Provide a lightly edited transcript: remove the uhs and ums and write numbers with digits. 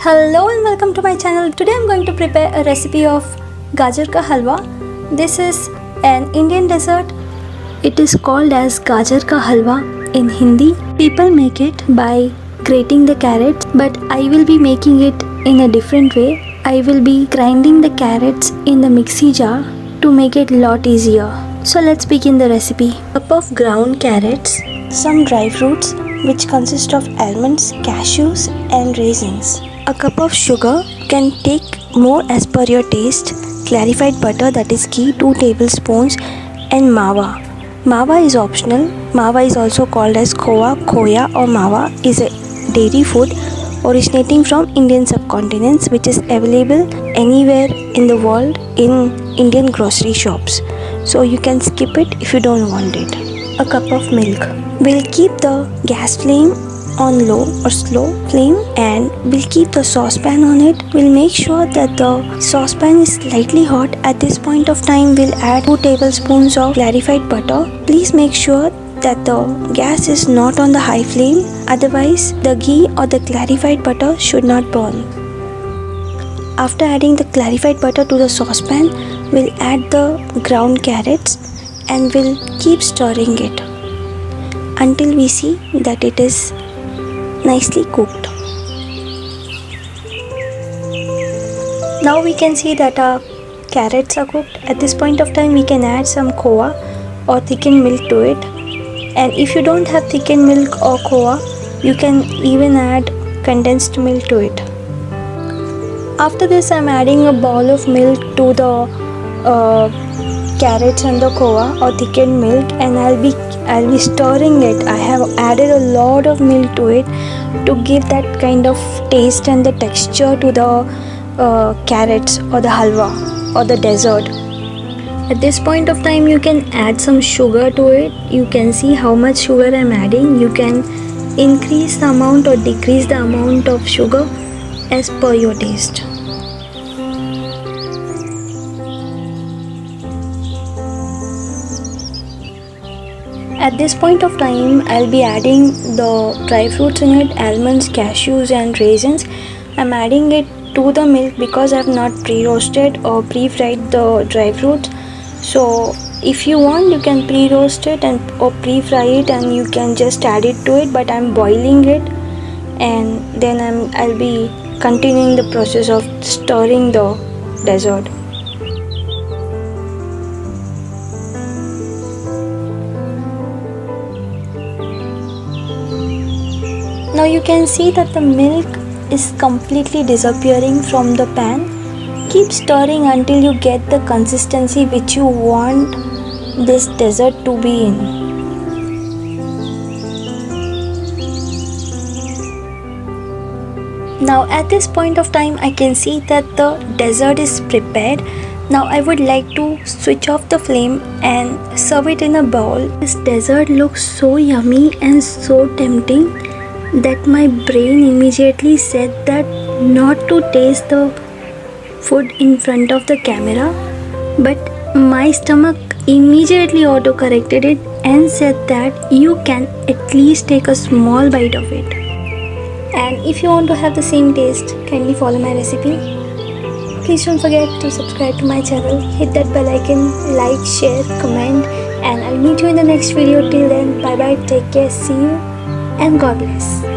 Hello and welcome to my channel. Today I'm going to prepare a recipe of Gajar Ka Halwa. This is an Indian dessert. It is called as Gajar Ka Halwa in Hindi. People make it by grating the carrots, but I will be making it in a different way. I will be grinding the carrots in the mixie jar to make it a lot easier. So let's begin the recipe. A cup of ground carrots, some dry fruits which consist of almonds, cashews and raisins. A cup of sugar, you can take more as per your taste. Clarified butter, that is ghee, 2 tablespoons, and mawa. Mawa is optional. Mawa is also called as khoa, khoya or mawa, is a dairy food originating from Indian subcontinents which is available anywhere in the world in Indian grocery shops. So you can skip it if you don't want it. A cup of milk. We'll keep the gas flame on low or slow flame and we'll keep the saucepan on it. We'll make sure that the saucepan is slightly hot. At this point of time, we'll add 2 tablespoons of clarified butter. Please make sure that the gas is not on the high flame, otherwise the ghee or the clarified butter should not burn. After adding the clarified butter to the saucepan, we'll add the ground carrots and we'll keep stirring it until we see that it is nicely cooked. Now we can see that our carrots are cooked. At this point of time, we can add some khoa or thickened milk to it. And if you don't have thickened milk or khoa, you can even add condensed milk to it. After this, I'm adding a bowl of milk to the carrots and the khoa or thickened milk, and I'll be stirring it. I have added a lot of milk to it to give that kind of taste and the texture to the carrots or the halwa or the dessert. At this point of time, you can add some sugar to it. You can see how much sugar I'm adding. You can increase the amount or decrease the amount of sugar as per your taste. At this point of time, I'll be adding the dry fruits in it, almonds, cashews and raisins. I'm adding it to the milk because I have not pre-roasted or pre-fried the dry fruits. So if you want, you can pre-roast it or pre-fry it and you can just add it to it, but I'm boiling it and then I'll be continuing the process of stirring the dessert. Now you can see that the milk is completely disappearing from the pan. Keep stirring until you get the consistency which you want this dessert to be in. Now at this point of time, I can see that the dessert is prepared. Now I would like to switch off the flame and serve it in a bowl. This dessert looks so yummy and so tempting that my brain immediately said that not to taste the food in front of the camera, but my stomach immediately auto-corrected it and said that you can at least take a small bite of it. And if you want to have the same taste, kindly follow my recipe. Please don't forget to subscribe to my channel, hit that bell icon, like, share, comment, and I'll meet you in the next video. Till then, bye bye, take care, see you, and God bless.